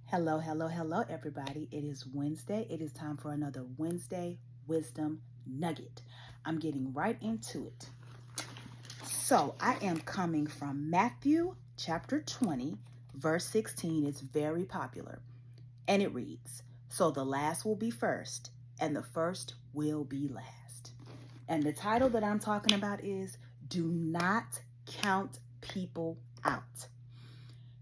Hello, hello, hello, everybody. It is Wednesday. It is time for another Wednesday Wisdom Nugget. I'm getting right into it. So, I am coming from Matthew chapter 20, verse 16. It's very popular. And it reads, "So the last will be first, and the first will be last." And the title that I'm talking about is "Do Not Count People Out."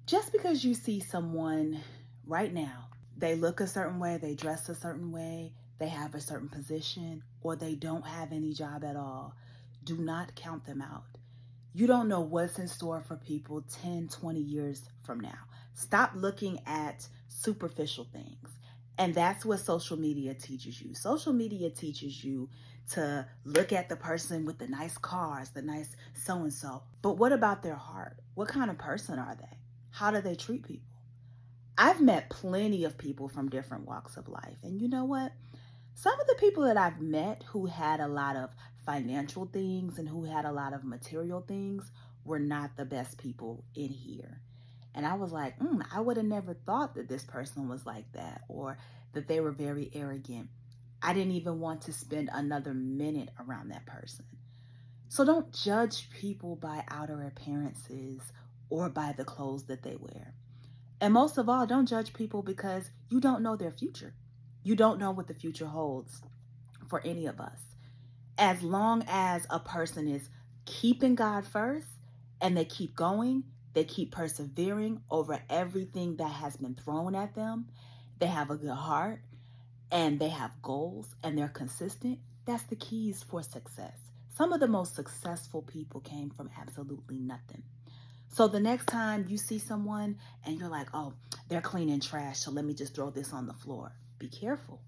Just because you see someone right now, they look a certain way, they dress a certain way, they have a certain position, or they don't have any job at all, do not count them out. You don't know what's in store for people 10, 20 years from now. Stop looking at superficial things. And that's what social media teaches you. Social media teaches you to look at the person with the nice cars, the nice so-and-so. But what about their heart? What kind of person are they? How do they treat people? I've met plenty of people from different walks of life. And you know what? Some of the people that I've met who had a lot of financial things and who had a lot of material things were not the best people in here. And I was like, I would have never thought that this person was like that or that they were very arrogant. I didn't even want to spend another minute around that person. So don't judge people by outer appearances or by the clothes that they wear. And most of all, don't judge people because you don't know their future. You don't know what the future holds for any of us. As long as a person is keeping God first and they keep going, they keep persevering over everything that has been thrown at them, they have a good heart and they have goals and they're consistent, that's the keys for success. Some of the most successful people came from absolutely nothing. So the next time you see someone and you're like, oh, they're cleaning trash, so let me just throw this on the floor. Be careful.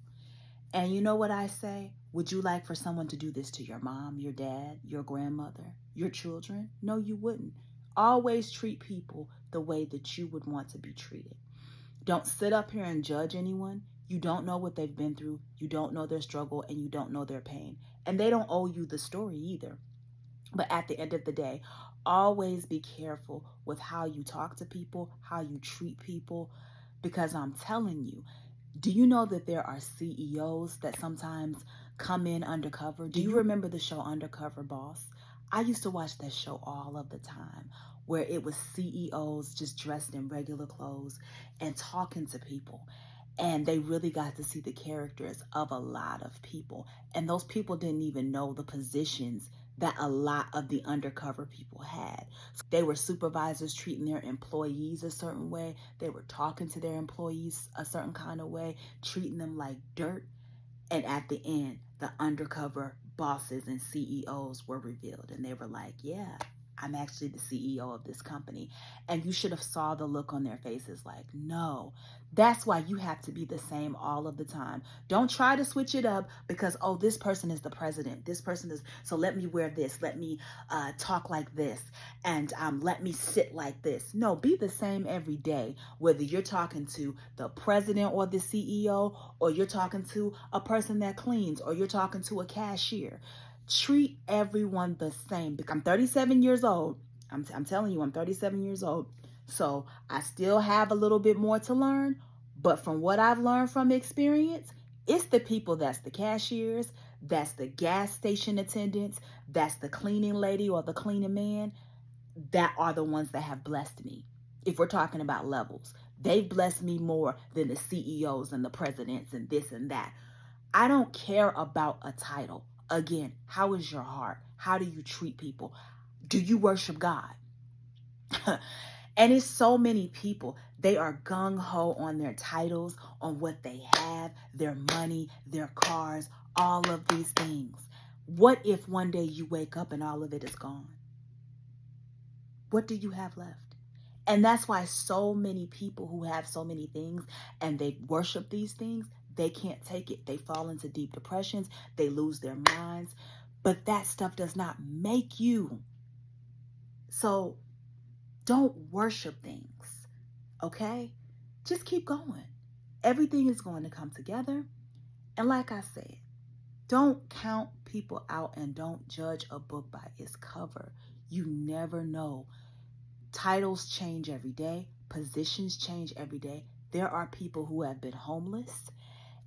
And you know what I say? Would you like for someone to do this to your mom, your dad, your grandmother, your children? No, you wouldn't. Always treat people the way that you would want to be treated. Don't sit up here and judge anyone. You don't know what they've been through. You don't know their struggle and you don't know their pain. And they don't owe you the story either. But at the end of the day, always be careful with how you talk to people, how you treat people, because I'm telling you, do you know that there are CEOs that sometimes come in undercover? Do you remember the show Undercover Boss? I used to watch that show all of the time, where it was CEOs just dressed in regular clothes and talking to people. And they really got to see the characters of a lot of people. And those people didn't even know the positions that a lot of the undercover people had. So they were supervisors treating their employees a certain way. They were talking to their employees a certain kind of way, treating them like dirt. And at the end, the undercover bosses and CEOs were revealed. And they were like, yeah, I'm actually the CEO of this company. And you should have saw the look on their faces like, no. That's why you have to be the same all of the time. Don't try to switch it up because, oh, this person is the president. This person is, so let me wear this. Let me talk like this. And let me sit like this. No, be the same every day, whether you're talking to the president or the CEO, or you're talking to a person that cleans, or you're talking to a cashier. Treat everyone the same. I'm 37 years old. I'm telling you, I'm 37 years old. So I still have a little bit more to learn. But from what I've learned from experience, it's the people that's the cashiers, that's the gas station attendants, that's the cleaning lady or the cleaning man, that are the ones that have blessed me. If we're talking about levels, they've blessed me more than the CEOs and the presidents and this and that. I don't care about a title. Again, how is your heart? How do you treat people? Do you worship God? And it's so many people, they are gung-ho on their titles, on what they have, their money, their cars, all of these things. What if one day you wake up and all of it is gone? What do you have left? And that's why so many people who have so many things and they worship these things, they can't take it. They fall into deep depressions. They lose their minds. But that stuff does not make you. So don't worship things, okay? Just keep going. Everything is going to come together. And like I said, don't count people out and don't judge a book by its cover. You never know. Titles change every day. Positions change every day. There are people who have been homeless,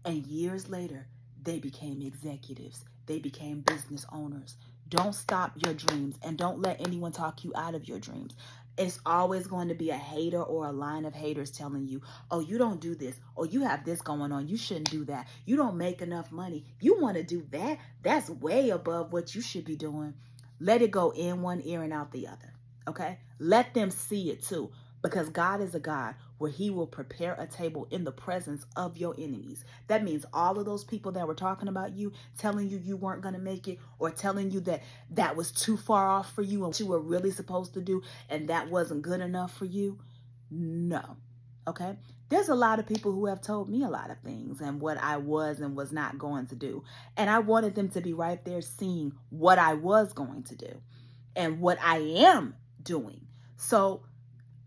and years later, they became executives. They became business owners. Don't stop your dreams, and don't let anyone talk you out of your dreams. It's always going to be a hater or a line of haters telling you, oh, you don't do this, or you have this going on, you shouldn't do that, you don't make enough money, you want to do that, that's way above what you should be doing. Let it go in one ear and out the other, okay? Let them see it too, because God is a God where he will prepare a table in the presence of your enemies. That means all of those people that were talking about you, telling you you weren't going to make it, or telling you that that was too far off for you and what you were really supposed to do and that wasn't good enough for you. No. Okay? There's a lot of people who have told me a lot of things and what I was and was not going to do. And I wanted them to be right there seeing what I was going to do and what I am doing. So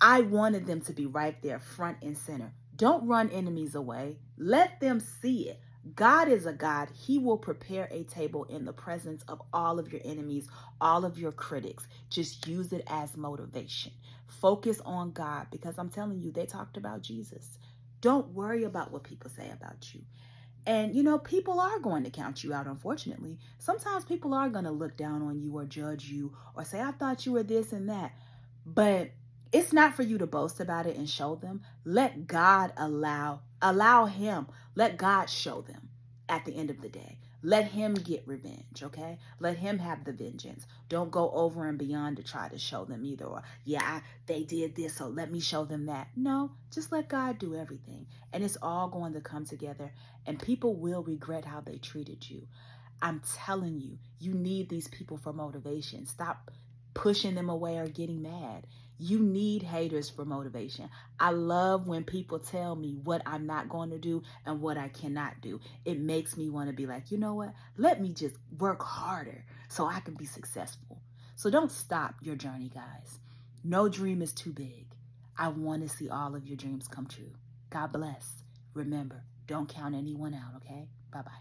I wanted them to be right there, front and center. Don't run enemies away. Let them see it. God is a God. He will prepare a table in the presence of all of your enemies, all of your critics. Just use it as motivation. Focus on God, because I'm telling you, they talked about Jesus. Don't worry about what people say about you. And, people are going to count you out, unfortunately. Sometimes people are going to look down on you or judge you or say, I thought you were this and that. But it's not for you to boast about it and show them. Let God allow him. Let God show them at the end of the day. Let him get revenge, okay? Let him have the vengeance. Don't go over and beyond to try to show them either. Or, they did this, so let me show them that. No, just let God do everything. And it's all going to come together. And people will regret how they treated you. I'm telling you, you need these people for motivation. Stop pushing them away or getting mad. You need haters for motivation. I love when people tell me what I'm not going to do and what I cannot do. It makes me want to be like, you know what? Let me just work harder so I can be successful. So don't stop your journey, guys. No dream is too big. I want to see all of your dreams come true. God bless. Remember, don't count anyone out, okay? Bye-bye.